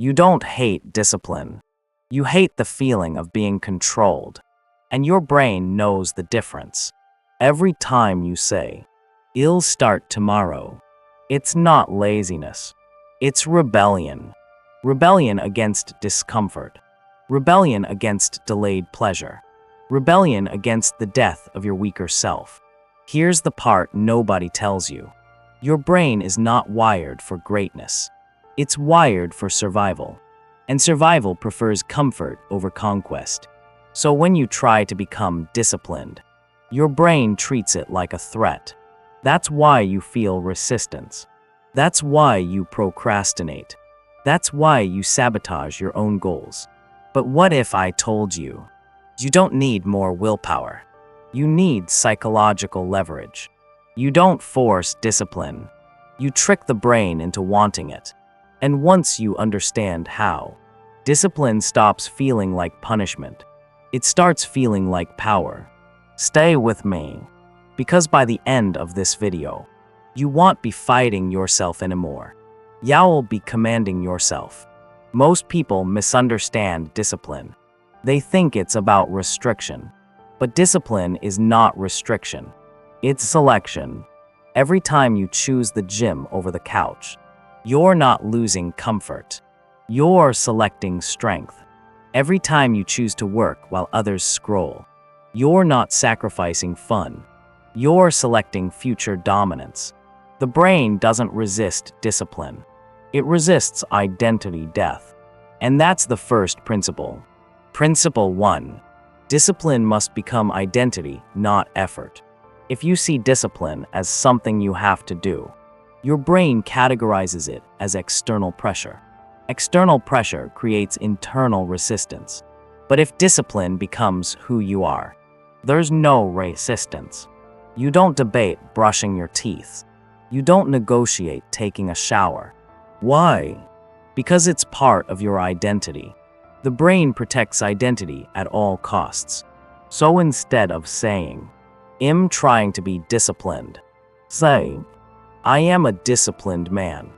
You don't hate discipline. You hate the feeling of being controlled. And your brain knows the difference. Every time you say, "I'll start tomorrow," it's not laziness. It's rebellion. Rebellion against discomfort. Rebellion against delayed pleasure. Rebellion against the death of your weaker self. Here's the part nobody tells you. Your brain is not wired for greatness. It's wired for survival. And survival prefers comfort over conquest. So when you try to become disciplined, your brain treats it like a threat. That's why you feel resistance. That's why you procrastinate. That's why you sabotage your own goals. But what if I told you, you don't need more willpower. You need psychological leverage. You don't force discipline. You trick the brain into wanting it. And once you understand how, discipline stops feeling like punishment. It starts feeling like power. Stay with me, because by the end of this video, you won't be fighting yourself anymore. You'll be commanding yourself. Most people misunderstand discipline. They think it's about restriction. But discipline is not restriction. It's selection. Every time you choose the gym over the couch, you're not losing comfort. You're selecting strength. Every time you choose to work while others scroll, you're not sacrificing fun. You're selecting future dominance. The brain doesn't resist discipline. It resists identity death. And that's the first principle. Principle 1. Discipline must become identity, not effort. If you see discipline as something you have to do, your brain categorizes it as external pressure. External pressure creates internal resistance. But if discipline becomes who you are, there's no resistance. You don't debate brushing your teeth. You don't negotiate taking a shower. Why? Because it's part of your identity. The brain protects identity at all costs. So instead of saying, "I'm trying to be disciplined," say, "I am a disciplined man,"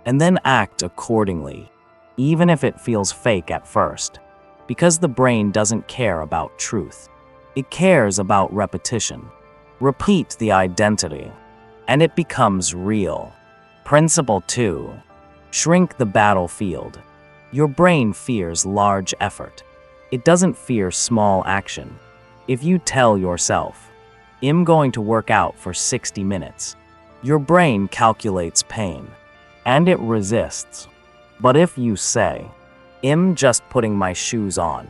and then act accordingly, even if it feels fake at first. Because the brain doesn't care about truth. It cares about repetition. Repeat the identity, and it becomes real. Principle 2. Shrink the battlefield. Your brain fears large effort. It doesn't fear small action. If you tell yourself, "I'm going to work out for 60 minutes," your brain calculates pain, and it resists. But if you say, "I'm just putting my shoes on,"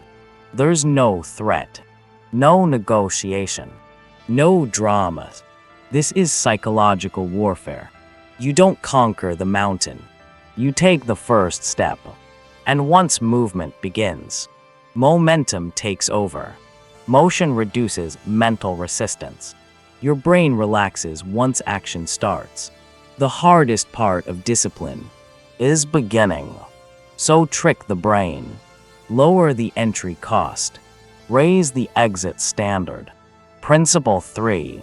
there's no threat, no negotiation, no drama. This is psychological warfare. You don't conquer the mountain. You take the first step. And once movement begins, momentum takes over. Motion reduces mental resistance. Your brain relaxes once action starts. The hardest part of discipline is beginning. So trick the brain. Lower the entry cost. Raise the exit standard. Principle 3.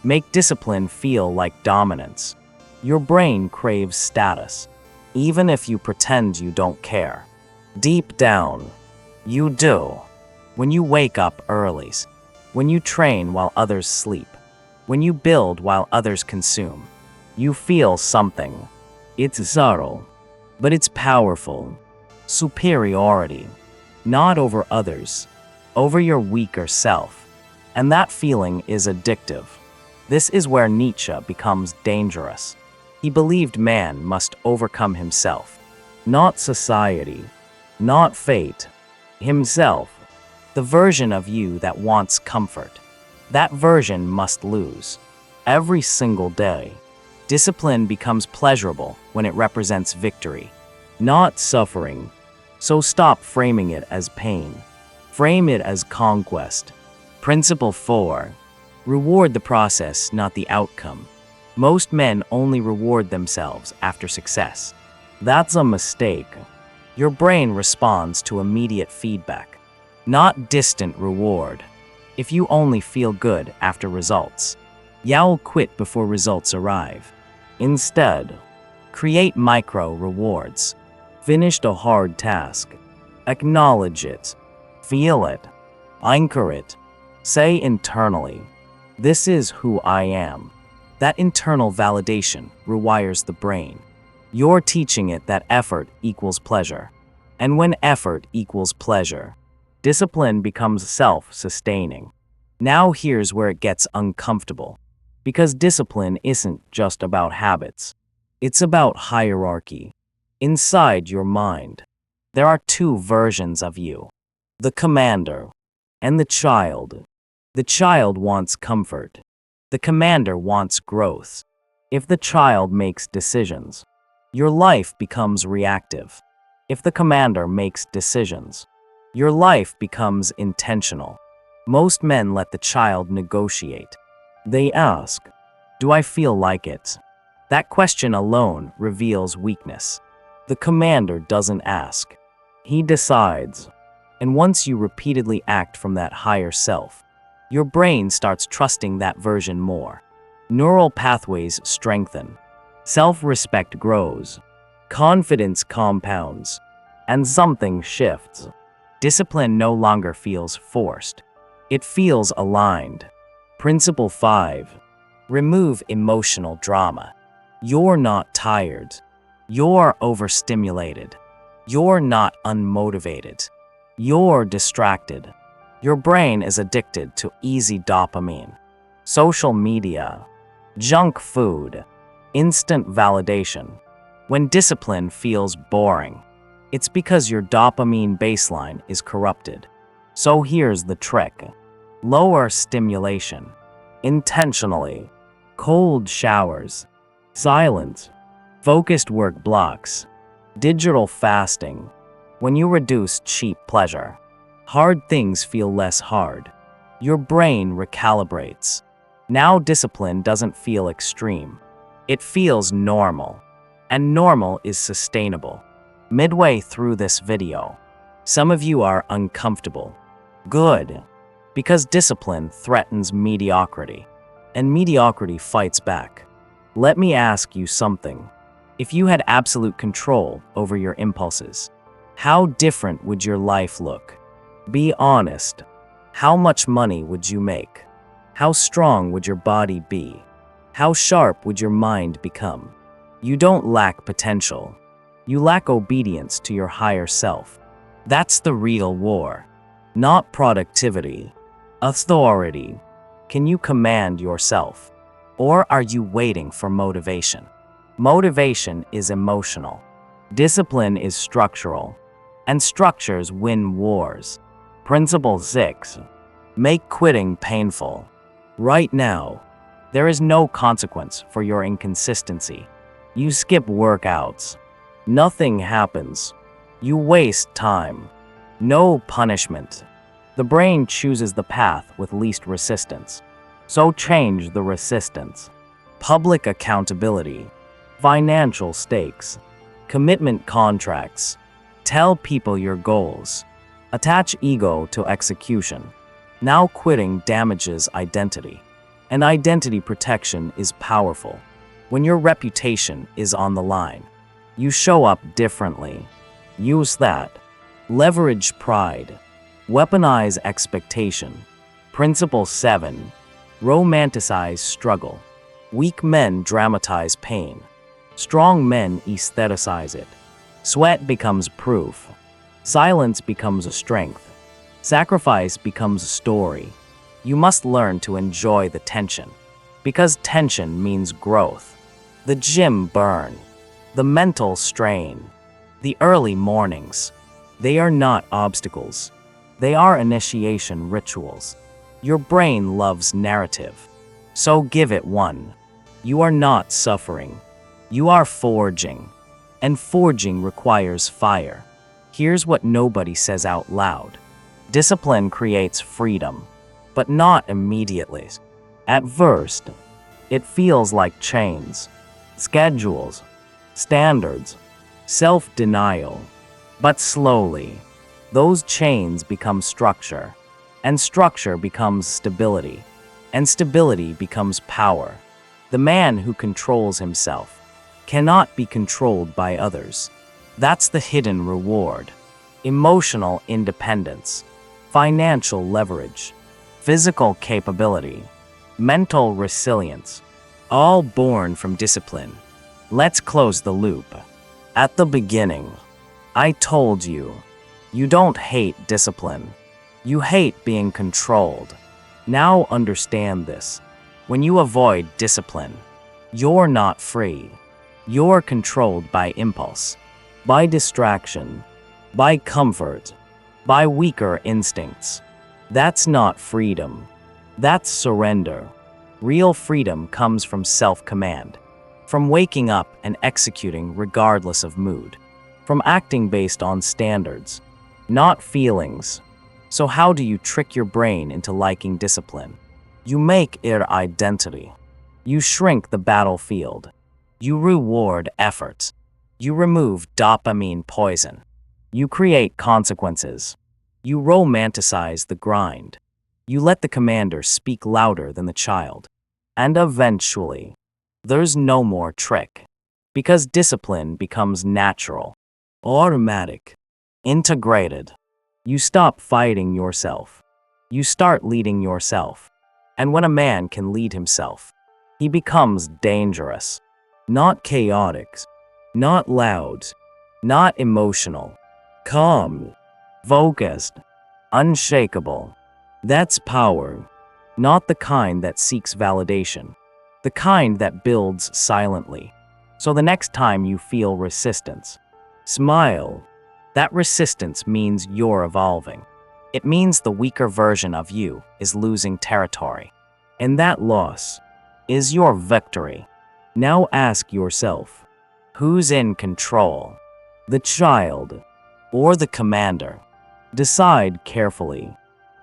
Make discipline feel like dominance. Your brain craves status, even if you pretend you don't care. Deep down, you do. When you wake up early, when you train while others sleep, when you build while others consume, you feel something. It's subtle, but it's powerful. Superiority, not over others, over your weaker self. And that feeling is addictive. This is where Nietzsche becomes dangerous. He believed man must overcome himself, not society, not fate, himself. The version of you that wants comfort. That version must lose. Every single day. Discipline becomes pleasurable when it represents victory, not suffering. So stop framing it as pain. Frame it as conquest. Principle 4. Reward the process, not the outcome. Most men only reward themselves after success. That's a mistake. Your brain responds to immediate feedback, not distant reward. If you only feel good after results, you'll quit before results arrive. Instead, create micro rewards. finished a hard task. Acknowledge it. Feel it. Anchor it. Say internally, "This is who I am." That internal validation rewires the brain. You're teaching it that effort equals pleasure. And when effort equals pleasure, discipline becomes self-sustaining. Now here's where it gets uncomfortable. Because discipline isn't just about habits. It's about hierarchy. Inside your mind, there are two versions of you: the commander and the child. The child wants comfort. The commander wants growth. If the child makes decisions, your life becomes reactive. If the commander makes decisions, your life becomes intentional. Most men let the child negotiate. They ask, "Do I feel like it?" That question alone reveals weakness. The commander doesn't ask. He decides. And once you repeatedly act from that higher self, your brain starts trusting that version more. Neural pathways strengthen. Self-respect grows. Confidence compounds. And something shifts. Discipline no longer feels forced. It feels aligned. Principle 5. Remove emotional drama. You're not tired. You're overstimulated. You're not unmotivated. You're distracted. Your brain is addicted to easy dopamine. Social media, junk food, instant validation. When discipline feels boring, it's because your dopamine baseline is corrupted. So here's the trick. Lower stimulation. Intentionally. Cold showers. Silence. Focused work blocks. Digital fasting. When you reduce cheap pleasure, hard things feel less hard. Your brain recalibrates. Now discipline doesn't feel extreme. It feels normal. And normal is sustainable. Midway through this video, some of you are uncomfortable. Good. Because discipline threatens mediocrity. And mediocrity fights back. Let me ask you something. If you had absolute control over your impulses, how different would your life look? Be honest. How much money would you make? How strong would your body be? How sharp would your mind become? You don't lack potential. You lack obedience to your higher self. That's the real war. Not productivity. Authority. Can you command yourself? Or are you waiting for motivation? Motivation is emotional. Discipline is structural. And structures win wars. Principle 6. Make quitting painful. Right now, there is no consequence for your inconsistency. You skip workouts. Nothing happens. You waste time. No punishment. The brain chooses the path with least resistance. So change the resistance. Public accountability. Financial stakes. Commitment contracts. Tell people your goals. Attach ego to execution. Now quitting damages identity. And identity protection is powerful. When your reputation is on the line, you show up differently. Use that. Leverage pride. Weaponize expectation. Principle 7. Romanticize struggle. Weak men dramatize pain. Strong men aestheticize it. Sweat becomes proof. Silence becomes a strength. Sacrifice becomes a story. You must learn to enjoy the tension. Because tension means growth. The gym burn. The mental strain. The early mornings. They are not obstacles. They are initiation rituals. Your brain loves narrative. So give it one. You are not suffering. You are forging. And forging requires fire. Here's what nobody says out loud. Discipline creates freedom, but not immediately. At first, it feels like chains, schedules, standards, self-denial. But slowly, those chains become structure, and structure becomes stability, and stability becomes power. The man who controls himself cannot be controlled by others. That's the hidden reward. Emotional independence, financial leverage, physical capability, mental resilience, all born from discipline. Let's close the loop. At the beginning, I told you, you don't hate discipline. You hate being controlled. Now understand this. When you avoid discipline, you're not free. You're controlled by impulse, by distraction, by comfort, by weaker instincts. That's not freedom. That's surrender. Real freedom comes from self-command, from waking up and executing regardless of mood, from acting based on standards, not feelings. So how do you trick your brain into liking discipline? You make it identity. You shrink the battlefield. You reward effort. You remove dopamine poison. You create consequences. You romanticize the grind. You let the commander speak louder than the child. And eventually, there's no more trick. Because discipline becomes natural, automatic, integrated. You stop fighting yourself. You start leading yourself. And when a man can lead himself, he becomes dangerous. Not chaotic, not loud, not emotional, calm, focused, unshakable. That's power, not the kind that seeks validation, the kind that builds silently. So the next time you feel resistance, smile. That resistance means you're evolving. It means the weaker version of you is losing territory. And that loss is your victory. Now ask yourself, who's in control? The child or the commander? Decide carefully,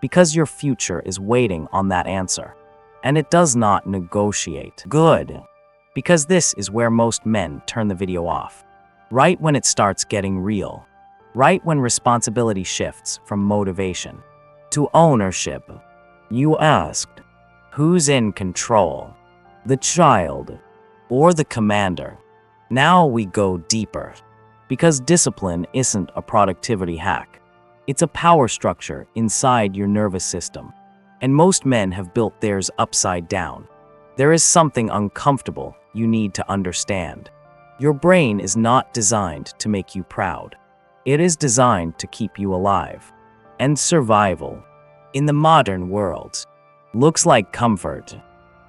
because your future is waiting on that answer. And it does not negotiate. Good, because this is where most men turn the video off. Right when it starts getting real. Right when responsibility shifts from motivation to ownership. You asked, who's in control? The child or the commander? Now we go deeper, because discipline isn't a productivity hack. It's a power structure inside your nervous system, and most men have built theirs upside down. There is something uncomfortable you need to understand. Your brain is not designed to make you proud. It is designed to keep you alive. And survival, in the modern world, looks like comfort,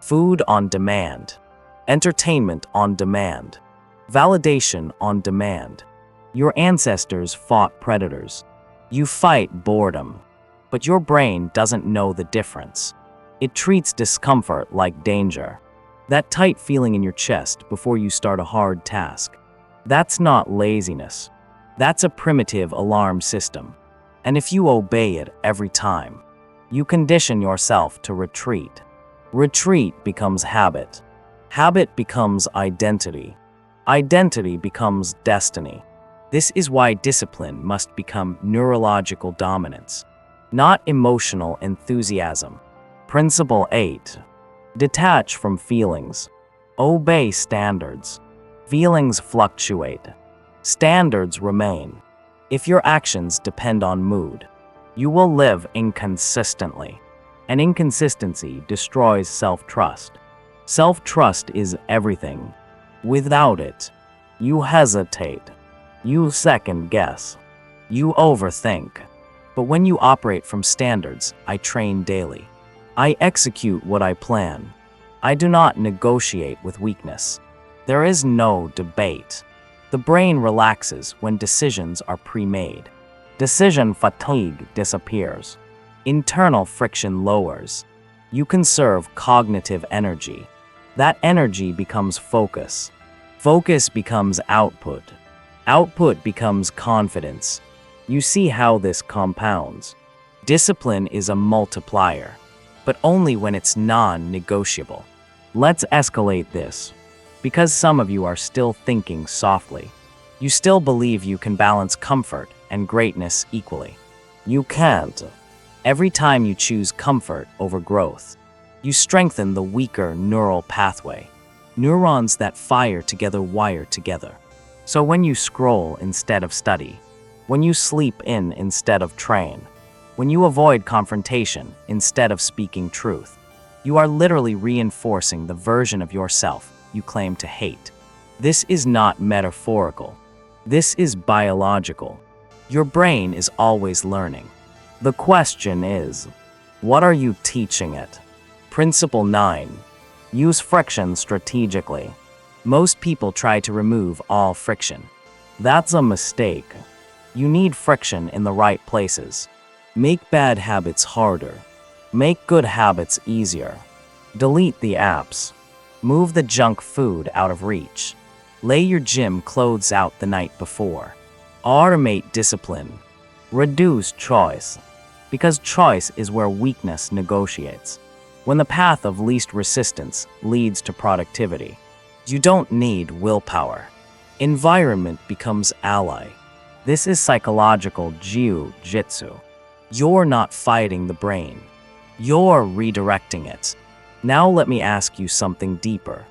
food on demand, entertainment on demand, validation on demand. Your ancestors fought predators. You fight boredom, but your brain doesn't know the difference. It treats discomfort like danger. That tight feeling in your chest before you start a hard task. That's not laziness. That's a primitive alarm system. And if you obey it every time, you condition yourself to retreat. Retreat becomes habit. Habit becomes identity. Identity becomes destiny. This is why discipline must become neurological dominance, not emotional enthusiasm. Principle 8. Detach from feelings. Obey standards. Feelings fluctuate. Standards remain. If your actions depend on mood, you will live inconsistently. And inconsistency destroys self-trust. Self-trust is everything. Without it, you hesitate. You second-guess. You overthink. But when you operate from standards, I train daily. I execute what I plan. I do not negotiate with weakness. There is no debate. The brain relaxes when decisions are pre-made. Decision fatigue disappears. Internal friction lowers. You conserve cognitive energy. That energy becomes focus. Focus becomes output. Output becomes confidence. You see how this compounds. Discipline is a multiplier, but only when it's non-negotiable. Let's escalate this, because some of you are still thinking softly. You still believe you can balance comfort and greatness equally. You can't. Every time you choose comfort over growth, you strengthen the weaker neural pathway. Neurons that fire together wire together. So when you scroll instead of study, when you sleep in instead of train, when you avoid confrontation instead of speaking truth, you are literally reinforcing the version of yourself you claim to hate. This is not metaphorical. This is biological. Your brain is always learning. The question is, what are you teaching it? Principle 9. Use friction strategically. Most people try to remove all friction. That's a mistake. You need friction in the right places. Make bad habits harder. Make good habits easier. Delete the apps. Move the junk food out of reach. Lay your gym clothes out the night before. Automate discipline. Reduce choice. Because choice is where weakness negotiates. When the path of least resistance leads to productivity, you don't need willpower. Environment becomes ally. This is psychological jiu-jitsu. You're not fighting the brain. You're redirecting it. Now let me ask you something deeper.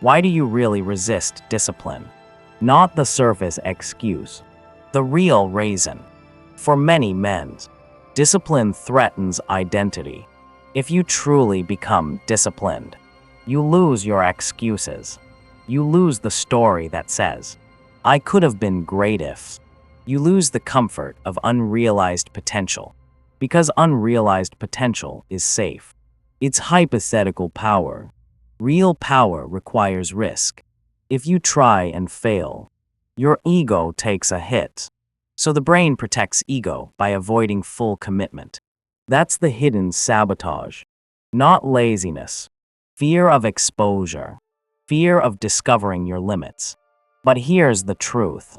Why do you really resist discipline? Not the surface excuse. The real reason. For many men, discipline threatens identity. If you truly become disciplined, you lose your excuses. You lose the story that says, I could have been great if. You lose the comfort of unrealized potential. Because unrealized potential is safe. It's hypothetical power. Real power requires risk. If you try and fail, your ego takes a hit. So the brain protects ego by avoiding full commitment. That's the hidden sabotage. Not laziness. Fear of exposure. Fear of discovering your limits. But here's the truth.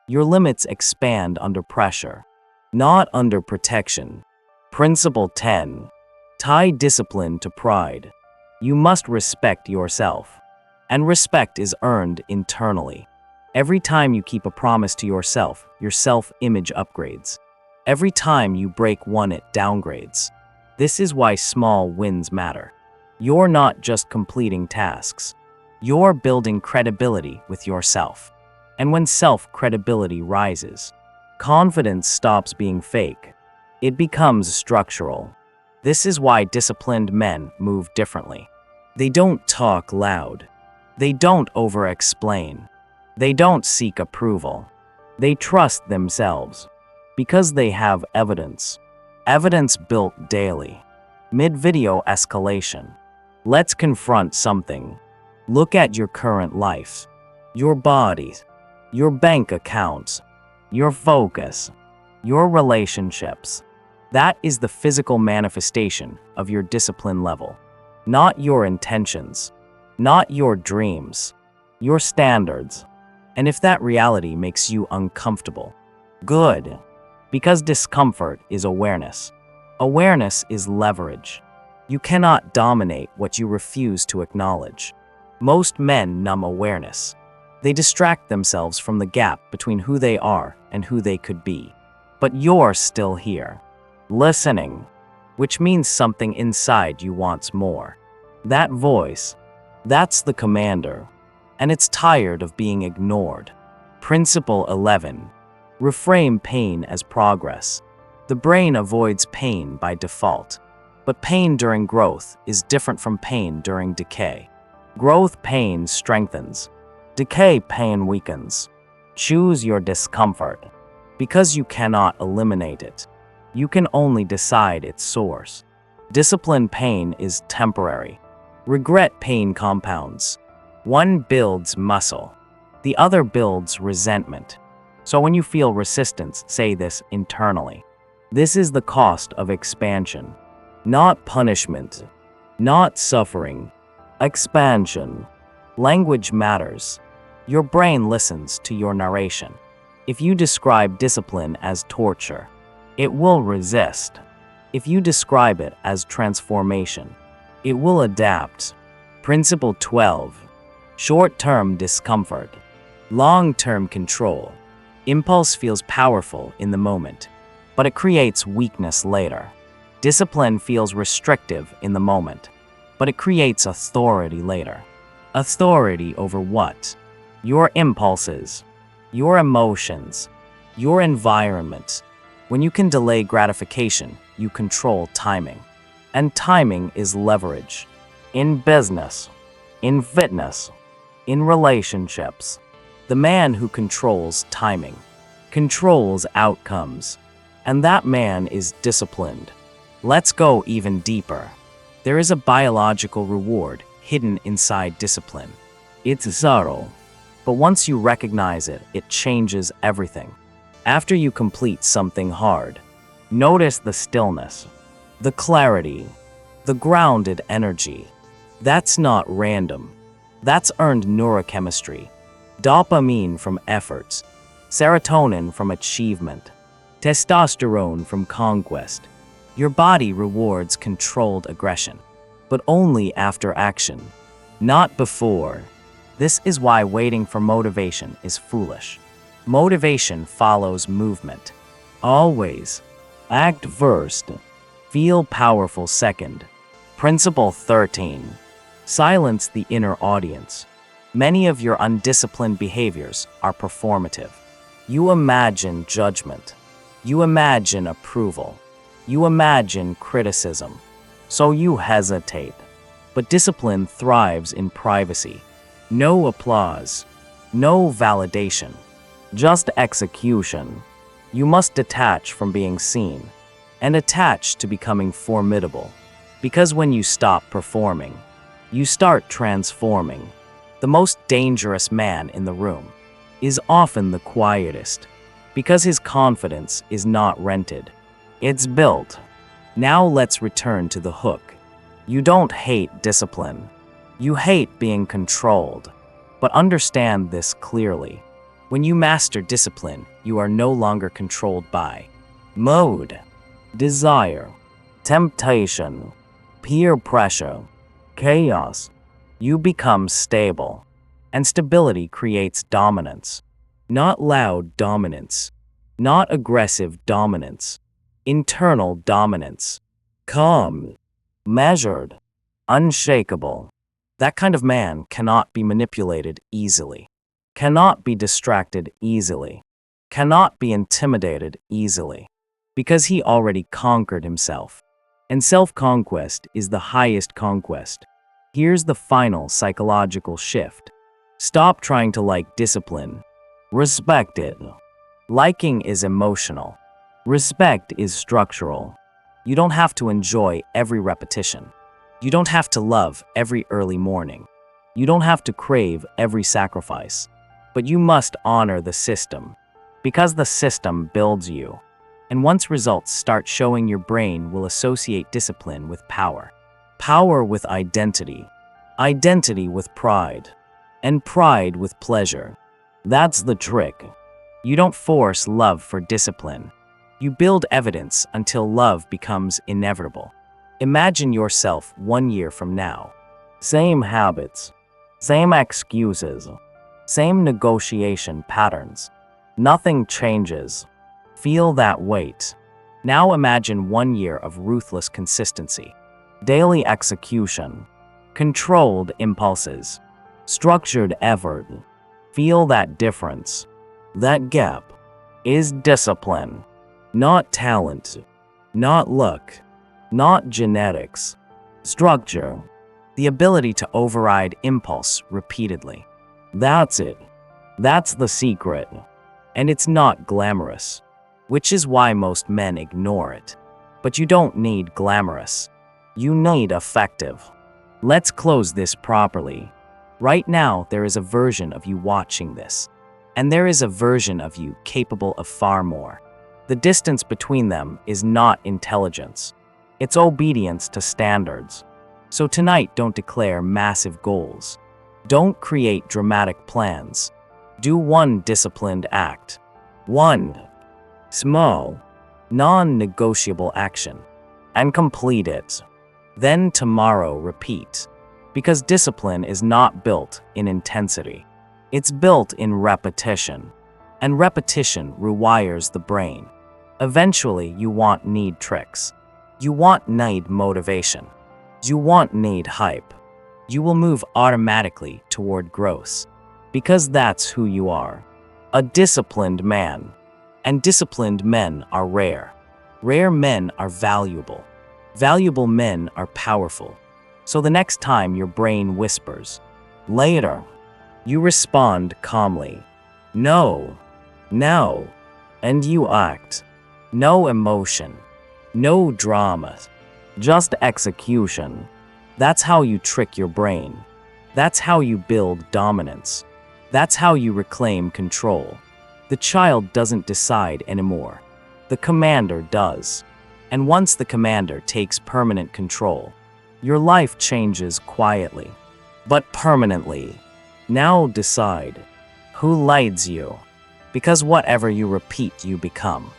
Your limits expand under pressure, not under protection. Principle 10. Tie discipline to pride. You must respect yourself. And respect is earned internally. Every time you keep a promise to yourself, your self-image upgrades. Every time you break one, it downgrades. This is why small wins matter. You're not just completing tasks. You're building credibility with yourself. And when self-credibility rises, confidence stops being fake. It becomes structural. This is why disciplined men move differently. They don't talk loud. They don't over-explain. They don't seek approval. They trust themselves. Because they have evidence. Evidence built daily. Mid-video escalation. Let's confront something. Look at your current life. Your body. Your bank accounts. Your focus. Your relationships. That is the physical manifestation of your discipline level. Not your intentions. Not your dreams. Your standards. And if that reality makes you uncomfortable, good. Because discomfort is awareness. Awareness is leverage. You cannot dominate what you refuse to acknowledge. Most men numb awareness. They distract themselves from the gap between who they are and who they could be. But you're still here. Listening. Which means something inside you wants more. That voice. That's the commander. And it's tired of being ignored. Principle 11. Reframe pain as progress. The brain avoids pain by default. But pain during growth is different from pain during decay. Growth pain strengthens. Decay pain weakens. Choose your discomfort. Because you cannot eliminate it. You can only decide its source. Discipline pain is temporary. Regret pain compounds. One builds muscle. The other builds resentment. So when you feel resistance, say this internally. This is the cost of expansion. Not punishment. Not suffering. Expansion. Language matters. Your brain listens to your narration. If you describe discipline as torture, it will resist. If you describe it as transformation, it will adapt. Principle 12. Short-term discomfort. Long-term control. Impulse feels powerful in the moment, but it creates weakness later. Discipline feels restrictive in the moment, but it creates authority later. Authority over what? Your impulses. your emotions, your environment. When you can delay gratification, you control timing. And timing is leverage. In business, in fitness, in relationships. The man who controls timing controls outcomes. And that man is disciplined. Let's go even deeper. There is a biological reward hidden inside discipline. It's subtle, but once you recognize it, it changes everything. After you complete something hard, notice the stillness, the clarity, the grounded energy. That's not random. That's earned neurochemistry. Dopamine from efforts, serotonin from achievement, testosterone from conquest. Your body rewards controlled aggression, but only after action, not before. This is why waiting for motivation is foolish. Motivation follows movement. Always. Act first. Feel powerful second. Principle 13. Silence the inner audience. Many of your undisciplined behaviors are performative. You imagine judgment. You imagine approval. You imagine criticism. So you hesitate. But discipline thrives in privacy. No applause. No validation. Just execution. You must detach from being seen and attach to becoming formidable. Because when you stop performing, you start transforming. The most dangerous man in the room is often the quietest, because his confidence is not rented. It's built. Now let's return to the hook. You don't hate discipline. You hate being controlled. But understand this clearly. When you master discipline, you are no longer controlled by mode, desire, temptation, peer pressure, chaos. You become stable. And stability creates dominance. Not loud dominance. Not aggressive dominance. Internal dominance. Calm. Measured. Unshakable. That kind of man cannot be manipulated easily. Cannot be distracted easily. Cannot be intimidated easily. Because he already conquered himself. And self-conquest is the highest conquest. Here's the final psychological shift. Stop trying to like discipline. Respect it. Liking is emotional. Respect is structural. You don't have to enjoy every repetition. You don't have to love every early morning. You don't have to crave every sacrifice. But you must honor the system. Because the system builds you. And once results start showing, your brain will associate discipline with power. Power with identity. Identity with pride. And pride with pleasure. That's the trick. You don't force love for discipline. You build evidence until love becomes inevitable. Imagine yourself 1 year from now. Same habits. Same excuses. Same negotiation patterns. Nothing changes. Feel that weight. Now imagine 1 year of ruthless consistency. Daily execution. Controlled impulses. Structured effort. Feel that difference. That gap is discipline. Not talent. Not luck. Not genetics. Structure. The ability to override impulse repeatedly. That's it. That's the secret. And it's not glamorous, which is why most men ignore it. But you don't need glamorous. You need effective. Let's close this properly. Right now, there is a version of you watching this. And there is a version of you capable of far more. The distance between them is not intelligence. It's obedience to standards. So tonight, don't declare massive goals. Don't create dramatic plans. Do one disciplined act. One small, non-negotiable action. And complete it. Then tomorrow repeat. Because discipline is not built in intensity. It's built in repetition. And repetition rewires the brain. Eventually, you won't need tricks. You won't need motivation. You won't need hype. You will move automatically toward growth. Because that's who you are. A disciplined man. And disciplined men are rare. Rare men are valuable. Valuable men are powerful. So the next time your brain whispers, "Later," you respond calmly, "No, no," and you act. No emotion, no drama, just execution. That's how you trick your brain. That's how you build dominance. That's how you reclaim control. The child doesn't decide anymore. The commander does. And once the commander takes permanent control, your life changes quietly, but permanently. Now decide who leads you, because whatever you repeat, you become.